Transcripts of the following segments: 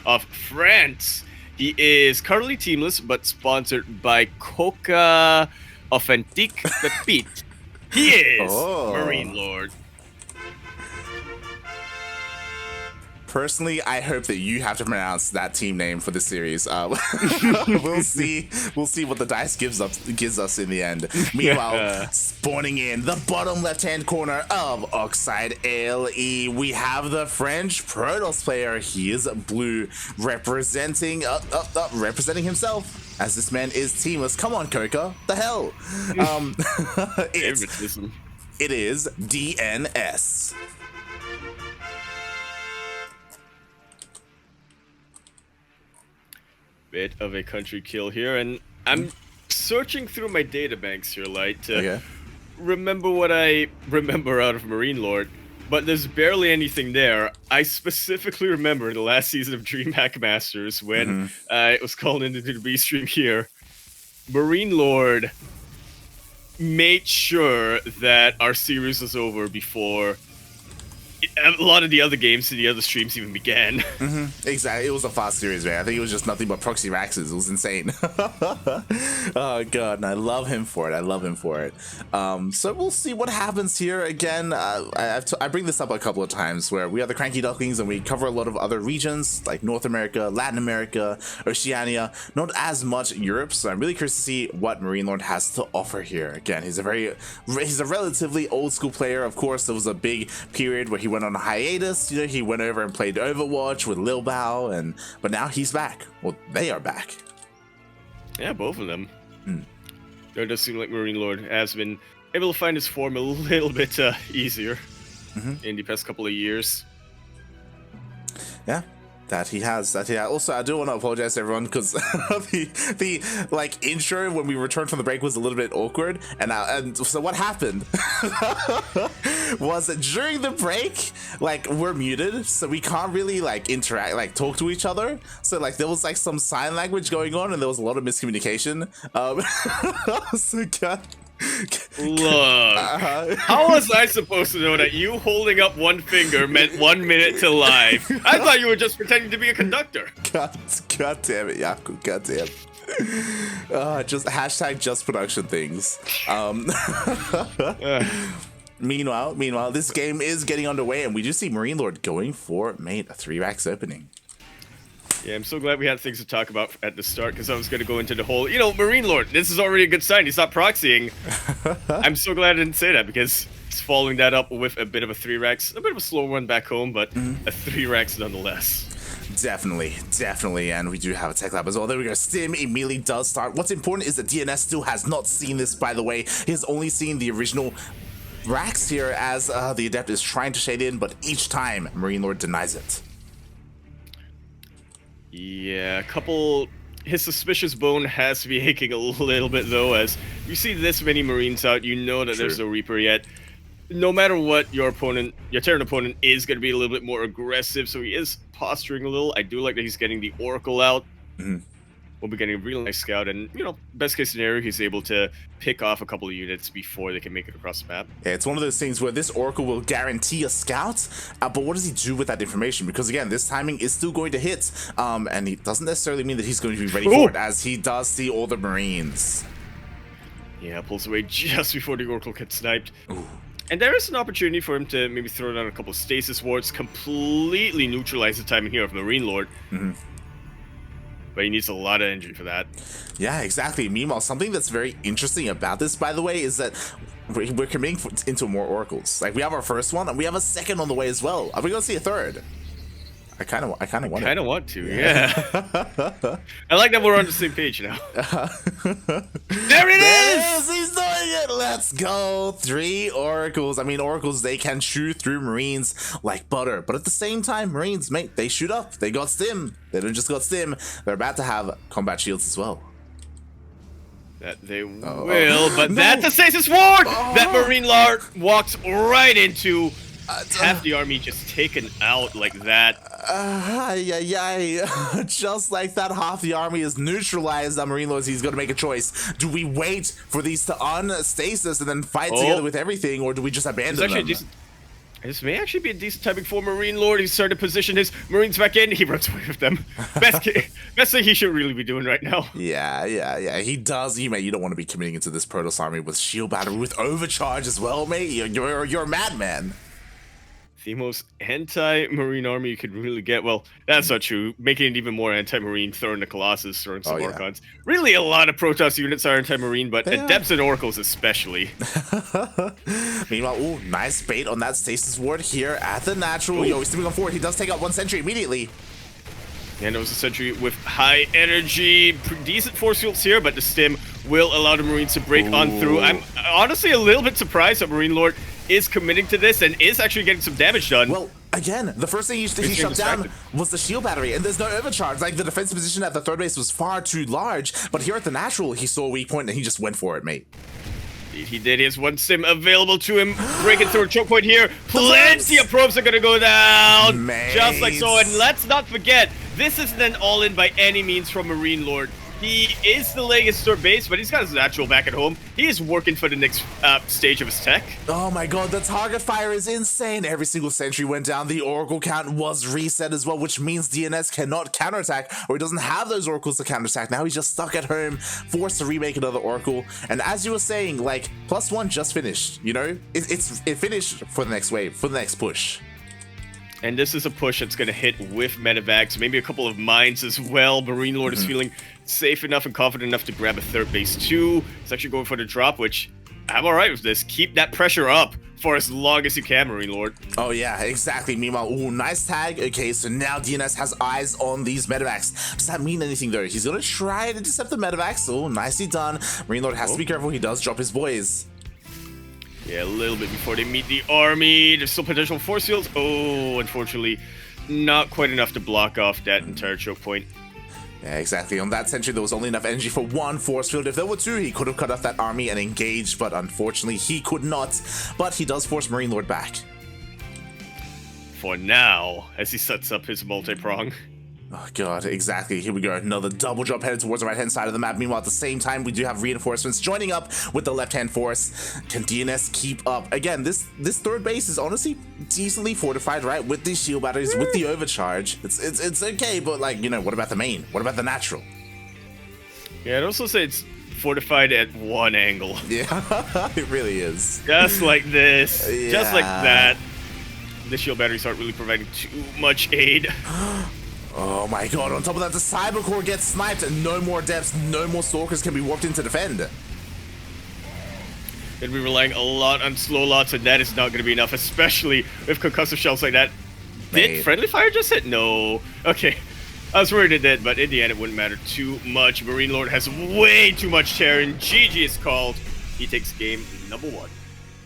of France. He is currently teamless, but sponsored by Coca Authentique Pepite. He is MarineLorD. Personally, I hope that you have to pronounce that team name for the series. We'll see. We'll see what the dice gives us in the end. Meanwhile, spawning in the bottom left-hand corner of Oxide ALE, we have the French Protoss player. He is blue, representing himself. As this man is teamless. Come on, Coca. The hell? It is DnS. Bit of a country kill here, and I'm searching through my databanks here, Light, to remember what I remember out of MarineLorD, but there's barely anything there. I specifically remember the last season of DreamHack Masters when it was called into the B stream here. MarineLorD made sure that our series was over before a lot of the other games and the other streams even began. Exactly. It was a fast series, man. I think it was just nothing but proxy raxes. It was insane. Oh, God. And I love him for it. So we'll see what happens here. Again, I bring this up a couple of times where we are the Cranky Ducklings and we cover a lot of other regions like North America, Latin America, Oceania, not as much Europe. So I'm really curious to see what MarineLorD has to offer here. Again, he's a relatively old school player. Of course, there was a big period where he went on a hiatus. You know, he went over and played Overwatch with Lil Bao, but now he's back. Well, they are back. Yeah, both of them. It does seem like MarineLorD has been able to find his form a little bit easier in the past couple of years. Yeah. That he has. Also, I do want to apologize to everyone because the like intro when we returned from the break was a little bit awkward, and so what happened was that during the break, like we're muted, so we can't really like interact, like talk to each other. So like there was like some sign language going on, and there was a lot of miscommunication. So God. Look, how was I supposed to know that you holding up one finger meant 1 minute to live? I thought you were just pretending to be a conductor. God damn it, Yaku. God damn. Just production things. Meanwhile, this game is getting underway, and we do see MarineLorD going for a 3-racks opening. Yeah, I'm so glad we had things to talk about at the start, because I was going to go into the whole, MarineLorD, this is already a good sign. He's not proxying. I'm so glad I didn't say that, because he's following that up with a bit of a 3-racks, a bit of a slow one back home, but a 3-racks nonetheless. Definitely, and we do have a tech lab as well. There we go. Stim immediately does start. What's important is that DnS still has not seen this, by the way. He has only seen the original racks here as the Adept is trying to shade in, but each time MarineLorD denies it. Yeah, his suspicious bone has to be aching a little bit, though, as you see this many Marines out, you know that there's no Reaper yet. No matter what, your Terran opponent is going to be a little bit more aggressive, so he is posturing a little. I do like that he's getting the Oracle out. We'll be getting a real nice scout, and, best case scenario, he's able to pick off a couple of units before they can make it across the map. Yeah, it's one of those things where this Oracle will guarantee a scout, but what does he do with that information? Because, again, this timing is still going to hit, and he doesn't necessarily mean that he's going to be ready for it, as he does see all the Marines. Yeah, pulls away just before the Oracle gets sniped. And there is an opportunity for him to maybe throw down a couple of stasis wards, completely neutralize the timing here of MarineLorD. But he needs a lot of energy for that. Yeah, exactly. Meanwhile, something that's very interesting about this, by the way, is that we're committing into more Oracles. Like, we have our first one, and we have a second on the way as well. Are we going to see a third? I kind of want to, yeah. I like that we're on the same page now. There it is! He's doing it! Let's go! 3 Oracles. I mean, Oracles, they can shoot through Marines like butter. But at the same time, Marines, mate, they shoot up. They got stim. They don't just got stim. They're about to have combat shields as well. That they will, but that's a stasis ward that MarineLorD walks right into. Half the army just taken out like that. Just like that, half the army is neutralized. MarineLorD, he's going to make a choice. Do we wait for these to unstasis and then fight together with everything, or do we just abandon them? This may actually be a decent timing for MarineLorD. He's starting to position his Marines back in. He runs away with them. Best thing he should really be doing right now. Yeah. He does. You don't want to be committing into this Protoss army with shield battery with overcharge as well, mate. You're a madman. The most anti-marine army you could really get. Well, that's not true. Making it even more anti-marine, throwing the Colossus, throwing some Orcons. Really, a lot of Protoss units are anti-marine, but Adepts and Oracles especially. Meanwhile, ooh, nice bait on that Stasis Ward here at the natural. Yo, he's moving on forward. He does take out 1 sentry immediately. And it was a sentry with high energy, decent force fields here, but the stim will allow the Marines to break on through. I'm honestly a little bit surprised that MarineLorD is committing to this and is actually getting some damage done. Well, again, the first thing he shut down was the shield battery, and there's no overcharge. Like, the defensive position at the third base was far too large, but here at the natural, he saw a weak point and he just went for it, mate. He did. He has 1 stim available to him, breaking through a choke point here. Plenty of probes are gonna go down, just like so. And let's not forget, this isn't an all-in by any means from MarineLorD. He is delaying his third base, but he's got his natural back at home. He is working for the next stage of his tech. Oh my god, the target fire is insane. Every single sentry went down. The Oracle count was reset as well, which means DnS cannot counterattack, or he doesn't have those Oracles to counterattack. Now he's just stuck at home, forced to remake another Oracle. And as you were saying, like, +1 just finished, you know? It finished for the next wave, for the next push. And this is a push that's going to hit with medevacs, maybe a couple of mines as well. MarineLorD is feeling safe enough and confident enough to grab a third base too. He's actually going for the drop, which I'm all right with this. Keep that pressure up for as long as you can, MarineLorD. Oh yeah, exactly. Meanwhile, ooh, nice tag. Okay, so now DnS has eyes on these medevacs. Does that mean anything though? He's going to try to intercept the medevacs. Oh, nicely done. MarineLorD has to be careful. He does drop his boys. Yeah, a little bit before they meet the army. There's still potential force fields. Oh, unfortunately, not quite enough to block off that entire choke point. Yeah, exactly. On that sentry, there was only enough energy for 1 force field. If there were 2, he could have cut off that army and engaged, but unfortunately, he could not. But he does force MarineLorD back. For now, as he sets up his multi-prong. Oh god, exactly. Here we go. Another double drop headed towards the right-hand side of the map. Meanwhile, at the same time, we do have reinforcements joining up with the left-hand force. Can DnS keep up? Again, this third base is honestly decently fortified, right? With these shield batteries, with the overcharge. It's okay, but like, you know, what about the main? What about the natural? Yeah, I'd also say it's fortified at one angle. Yeah, it really is. Just like this. Yeah. Just like that. The shield batteries aren't really providing too much aid. Oh my god, on top of that, the Cyber Core gets sniped and no more depths, no more Stalkers can be warped in to defend. Gonna be relying a lot on slow lots, and that is not gonna be enough, especially with concussive shells like that. Did friendly fire just hit? No. Okay. I was worried it did, but in the end, it wouldn't matter too much. MarineLorD has way too much Terran. GG is called. He takes game number 1.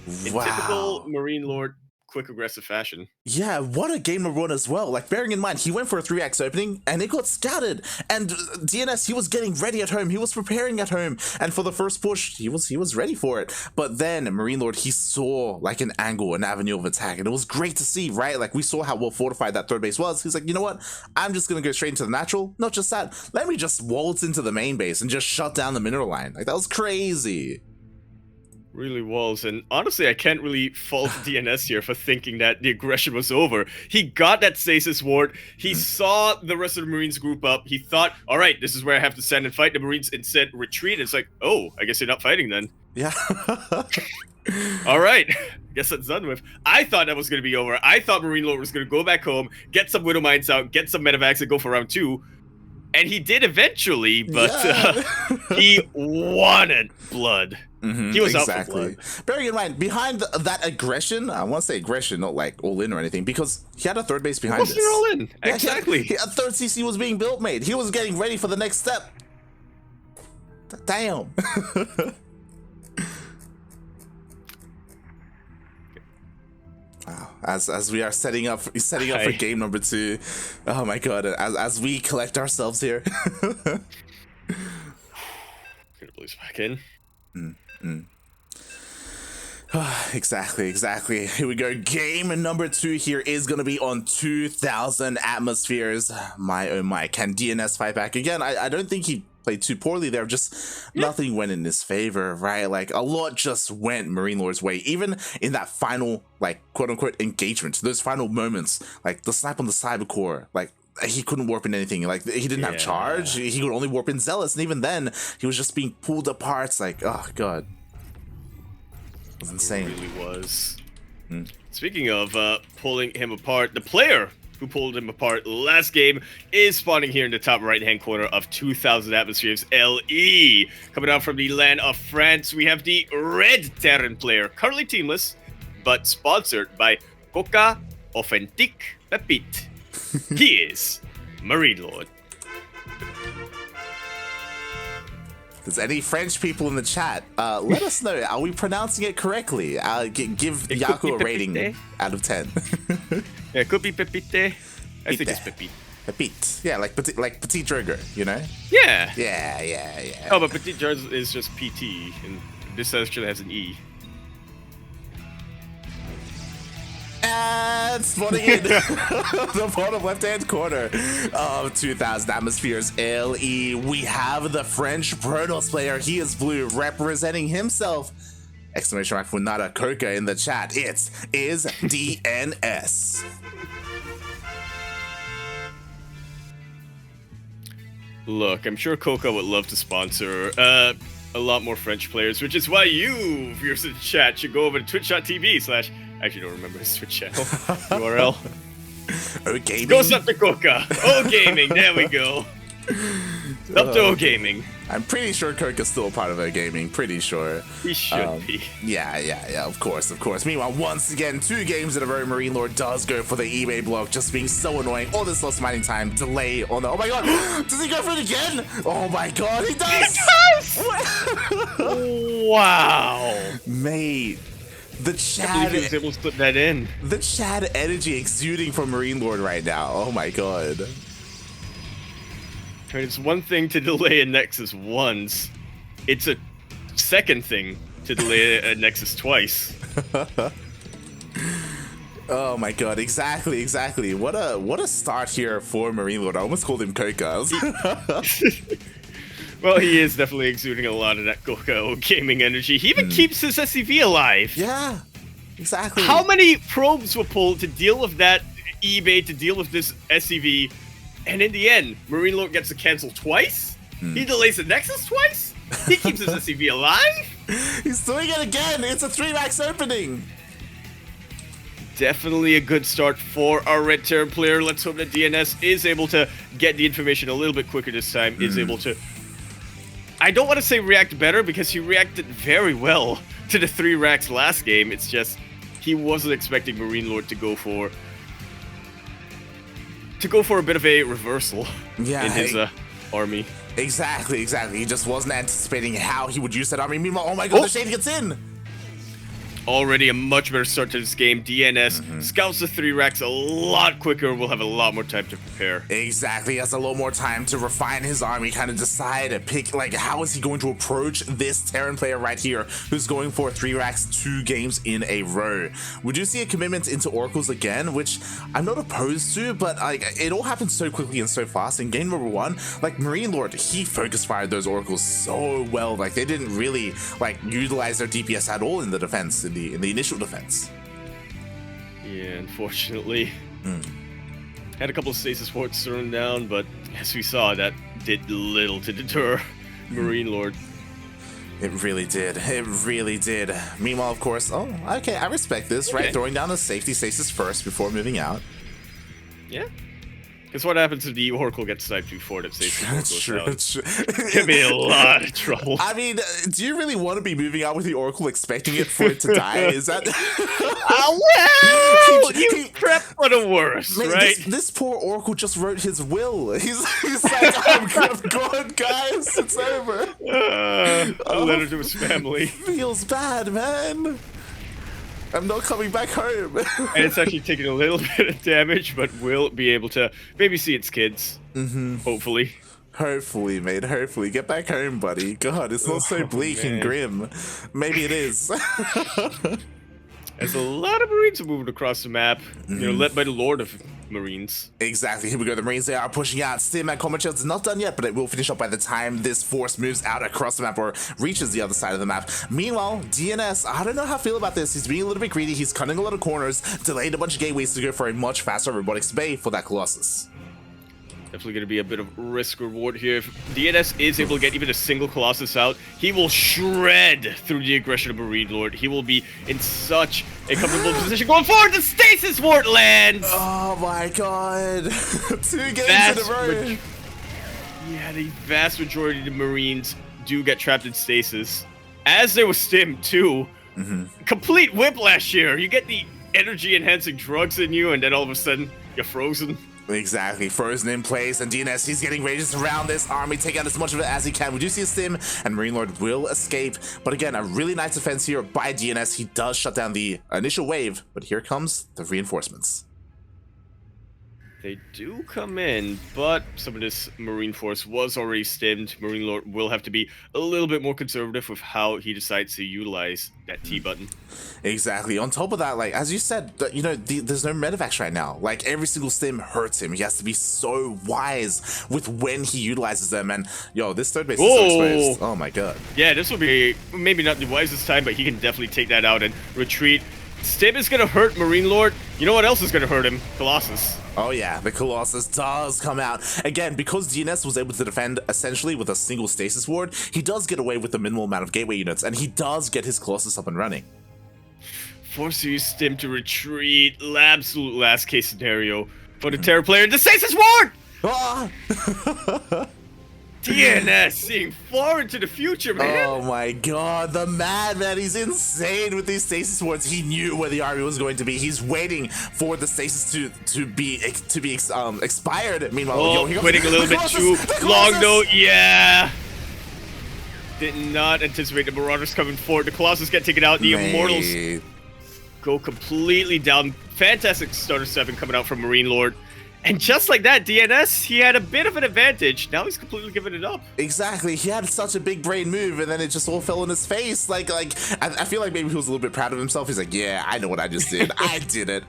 In typical MarineLorD quick aggressive fashion. Yeah, what a game number 1 as well. Like, bearing in mind, he went for a 3x opening and it got scouted. And DnS, he was getting ready at home. He was preparing at home. And for the first push, he was ready for it. But then MarineLorD, he saw like an angle, an avenue of attack. And it was great to see, right? Like, we saw how well fortified that third base was. He's like, you know what? I'm just going to go straight into the natural. Not just that. Let me just waltz into the main base and just shut down the mineral line. Like, that was crazy. Really was, and honestly, I can't really fault DnS here for thinking that the aggression was over. He got that stasis ward, he saw the rest of the Marines group up, he thought, alright, this is where I have to stand and fight. The Marines instead retreat. It's like, oh, I guess you're not fighting then. Yeah. Alright, guess that's done with. I thought that was going to be over. I thought MarineLorD was going to go back home, get some Widow Mines out, get some medevacs, and go for round 2. And he did eventually, but he wanted blood. He was out for blood. Bearing in mind, behind that aggression, I want to say aggression, not like all in or anything, because he had a third base behind us. All in. Yeah, exactly. A third CC was being built, mate. He was getting ready for the next step. Damn. Wow. As we are setting up for game number 2. Oh my god, as we collect ourselves here. Gonna place back in. Exactly. Here we go. Game number 2 here is going to be on 2,000 atmospheres. My oh my. Can DnS fight back? Again, I don't think he played too poorly there. Just nothing went in his favor, right? Like a lot just went MarineLorD's way. Even in that final, like quote unquote engagement, those final moments, like the snipe on the cyber core, like he couldn't warp in anything. Like he didn't have charge. He could only warp in Zealous, and even then he was just being pulled apart. It's like, oh god, it was insane. It really was. Speaking of pulling him apart, the player who pulled him apart last game is spawning here in the top right-hand corner of 2,000 Atmospheres LE. Coming out from the land of France, we have the Red Terran player, currently teamless, but sponsored by Coca Authentique Pepite. He is MarineLorD. There's any French people in the chat, let us know. Are we pronouncing it correctly? Give Yaku a rating out of 10. Yeah, could be Pepite. I think it's Pepite. Pepite. Yeah, like Petit Droger, you know? Yeah. Yeah. Oh, but Petit Droger is just PT, and this actually has an E. And spawning in the bottom left-hand corner of 2,000 Atmospheres LE, we have the French Protoss player. He is blue, representing himself. Exclamation mark for Nada Coca in the chat. It is DnS. Look, I'm sure Coca would love to sponsor a lot more French players, which is why you, viewers in the chat, should go over to twitch.tv/ I actually don't remember his Twitch channel URL. O Gaming. Go sub to Coca. O Gaming. There we go. Up to O Gaming. I'm pretty sure Coca's still a part of O Gaming. Pretty sure. He should be. Yeah. Of course. Meanwhile, once again, 2 games in a row, MarineLorD does go for the eBay block, just being so annoying. All this lost mining time, delay on the. Oh my god! Does he go for it again? Oh my god, he does! He does! Wow, mate. The I can't believe he was able to put that in. The Chad energy exuding from MarineLorD right now. Oh my god. I mean, it's one thing to delay a Nexus once. It's a second thing to delay a Nexus twice. Oh my god, exactly. What a start here for MarineLorD. I almost called him Coca. Well, he is definitely exuding a lot of that Coca gaming energy. He even keeps his SCV alive. Yeah, exactly. How many probes were pulled to deal with that eBay, to deal with this SCV, and in the end, MarineLorD gets to cancel twice? He delays the Nexus twice? He keeps his SCV alive? He's doing it again! It's a 3-max opening! Definitely a good start for our Red Terran player. Let's hope that DnS is able to get the information a little bit quicker this time, is able to... I don't want to say react better, because he reacted very well to the 3 racks last game. It's just he wasn't expecting MarineLorD to go for a bit of a reversal in his army. Exactly. He just wasn't anticipating how he would use that army. Meanwhile, oh my god, the Shade gets in! Already a much better start to this game. DnS scouts the 3 racks a lot quicker. We'll have a lot more time to prepare. Exactly. He has a lot more time to refine his army, kind of decide, pick, like, how is he going to approach this Terran player right here who's going for 3 racks 2 games in a row. We do see a commitment into Oracles again, which I'm not opposed to, but like it all happened so quickly and so fast. In game number 1, like MarineLorD, he focus fired those Oracles so well. Like they didn't really like utilize their DPS at all in the defense. In the initial defense. Yeah, unfortunately. Had a couple of stasis forts thrown down, but as we saw, that did little to deter MarineLorD. It really did. Meanwhile, of course, oh, okay, I respect this, right? Throwing down a safety stasis first before moving out. Yeah. Because what happens if the Oracle gets sniped before that stasis fort goes down? True. Could be a lot of trouble. I mean, do you really want to be moving out with the Oracle expecting it for it to die? Is that... well, you prep for the worst, man, right? This poor Oracle just wrote his will. He's like, I'm gone, guys. It's over. A letter to his family. Feels bad, man. I'm not coming back home. And it's actually taking a little bit of damage, but will be able to maybe see its kids. Hopefully. Hopefully, mate. Hopefully. Get back home, buddy. God, it's not so bleak and grim. Maybe it is. There's a lot of Marines moving across the map, you know, led by the Lord of Marines. Exactly. Here we go. The Marines, they are pushing out. Stim and Combat Shields is not done yet, but it will finish up by the time this force moves out across the map or reaches the other side of the map. Meanwhile, DnS, I don't know how I feel about this. He's being a little bit greedy. He's cutting a lot of corners, delayed a bunch of gateways to go for a much faster robotics bay for that Colossus. Definitely going to be a bit of risk reward here. If DnS is able to get even a single Colossus out, he will shred through the aggression of MarineLorD. He will be in such a comfortable position going forward. The Stasis Ward lands! Oh my god. 2 games in a row. Yeah, the vast majority of the Marines do get trapped in stasis. As there was Stim, too. Complete whiplash here. You get the energy-enhancing drugs in you, and then all of a sudden, you're frozen. Exactly, frozen in place, and DnS, he's getting ready to surround this army, take out as much of it as he can. We do see a Stim, and MarineLorD will escape, but again, a really nice defense here by DnS. He does shut down the initial wave, but here comes the reinforcements. They do come in, but some of this Marine force was already stimmed. MarineLorD will have to be a little bit more conservative with how he decides to utilize that T button. Exactly. On top of that, like, as you said, you know, there's no medevacs right now. Like, every single Stim hurts him. He has to be so wise with when he utilizes them. And, yo, this third base is so exposed. Oh, my God. Yeah, this will be maybe not the wisest time, but he can definitely take that out and retreat. Stim is going to hurt MarineLorD. You know what else is going to hurt him? Colossus. Oh yeah, the Colossus does come out. Again, because DnS was able to defend essentially with a single stasis ward, he does get away with the minimal amount of gateway units, and he does get his Colossus up and running. Forcing Stim to retreat. Absolute last case scenario for the Terror player. The stasis ward! Ah! DnS seeing far into the future, man. Oh my god, the madman, he's insane with these stasis wards. He knew where the army was going to be. He's waiting for the stasis to be expired. Meanwhile, quitting a little bit too long though. Yeah. Did not anticipate the Marauders coming forward. The Colossus get taken out. The Immortals go completely down. Fantastic starter 7 coming out from MarineLorD. And just like that, DnS, he had a bit of an advantage. Now he's completely giving it up. Exactly. He had such a big brain move, and then it just all fell on his face. I feel like maybe he was a little bit proud of himself. He's like, yeah, I know what I just did. I did it.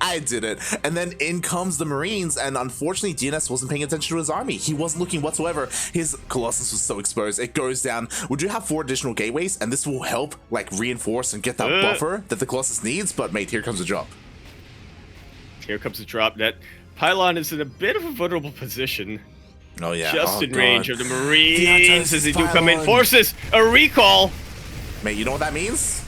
And then in comes the Marines, and unfortunately, DnS wasn't paying attention to his army. He wasn't looking whatsoever. His Colossus was so exposed. It goes down. We do have 4 additional gateways, and this will help, like, reinforce and get that buffer that the Colossus needs. But, mate, here comes the drop. Here comes the drop. That pylon is in a bit of a vulnerable position. Oh yeah, just in range of the Marines as they do come in. Forces a recall. Mate, you know what that means?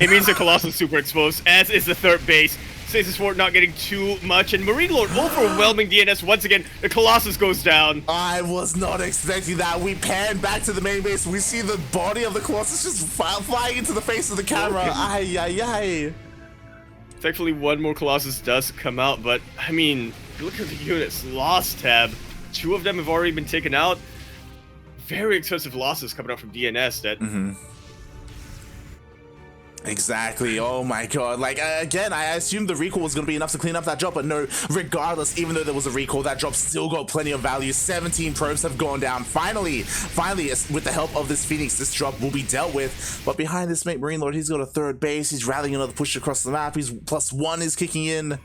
It means the Colossus super exposed, as is the third base. Stasis Ward not getting too much, and MarineLorD overwhelming DnS once again. The Colossus goes down. I was not expecting that. We pan back to the main base. We see the body of the Colossus just flying into the face of the camera. Ay, ay, ay. Thankfully, one more Colossus does come out, but, I mean, look at the units lost tab. 2 of them have already been taken out. Very expensive losses coming out from DnS that... Exactly. Oh my god. Like, again, I assumed the recall was going to be enough to clean up that drop, but no, regardless, even though there was a recall, that drop still got plenty of value. 17 probes have gone down. Finally, with the help of this Phoenix, this drop will be dealt with. But behind this, mate, MarineLorD, he's got a third base. He's rallying another push across the map. He's +1 is kicking in.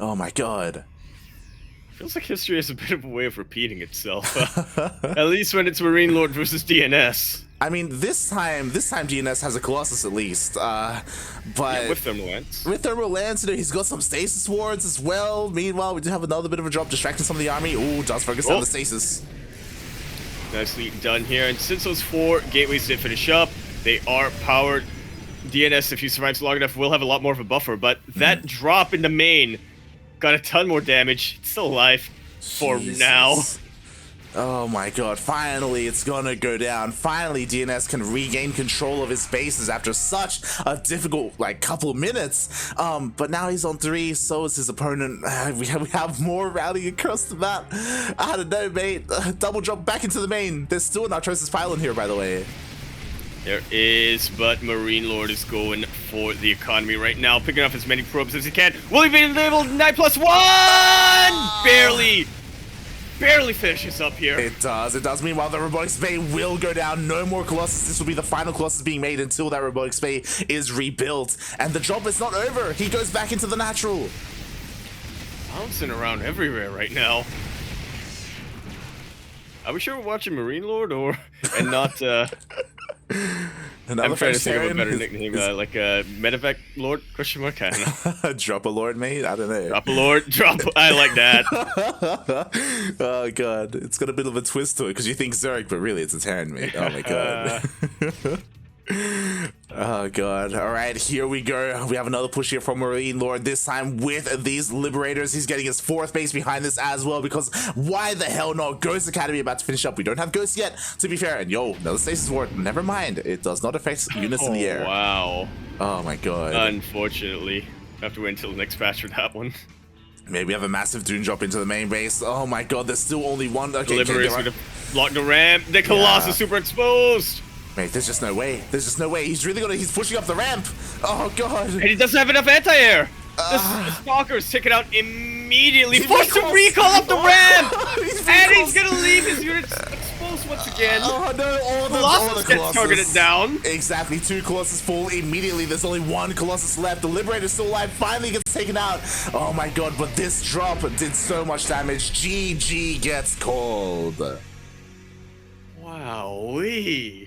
Oh my god. Feels like history has a bit of a way of repeating itself. At least when it's MarineLorD versus DnS. I mean, this time DnS has a Colossus at least, but yeah, with Thermal Lance. With Thermal Lance, you know, he's got some stasis wards as well. Meanwhile, we do have another bit of a drop, distracting some of the army. Ooh, does focus on the stasis. Nicely done here, and since those 4 gateways did finish up, they are powered. DnS, if he survives long enough, will have a lot more of a buffer, but that drop in the main got a ton more damage. It's still alive for now. Oh my god, finally it's gonna go down. Finally DnS can regain control of his bases after such a difficult, like, couple of minutes. But now he's on 3, so is his opponent. We have more rallying across the map. I don't know, mate. Double drop back into the main. There's still an Artrosis pylon here, by the way. There is, but MarineLorD is going for the economy right now, picking up as many probes as he can. Will he be able to 9+1? Barely finishes up here. It does. Meanwhile, the robotics bay will go down. No more Colossus. This will be the final Colossus being made until that robotics bay is rebuilt. And the drop is not over. He goes back into the natural. bouncing around everywhere right now. Are we sure we're watching MarineLorD or and not? I'm trying to think of a better nickname, like Medevac Lord question mark. I don't know. Drop a Lord, mate. I don't know. Drop a Lord. Drop. I like that. Oh god, it's got a bit of a twist to it because you think Zerg, but really it's a Terran, mate. Oh my god. Oh god. Alright, here we go. We have another push here from MarineLorD, this time with these Liberators. He's getting his 4th base behind this as well, because why the hell not? Ghost Academy about to finish up. We don't have Ghosts yet, to be fair. And yo, another Stasis Ward. Never mind. It does not affect units in the air. Wow. Oh my god. Unfortunately. I have to wait until the next patch for that one. Maybe we have a massive Dune drop into the main base. Oh my god, there's still only one. Okay, the Liberators gonna block the ramp. The Colossus is super exposed. Mate, there's just no way. There's just no way. He's really gonna. He's pushing up the ramp. Oh god. And he doesn't have enough anti-air. The Stalker's taken out immediately. Forced to recall up the ramp. And he's gonna leave his units exposed once again. Oh no! All the Colossus gets targeted down. Exactly. 2 Colossus fall immediately. There's only 1 Colossus left. The Liberator's still alive. Finally gets taken out. Oh my god! But this drop did so much damage. GG gets called. Wowee.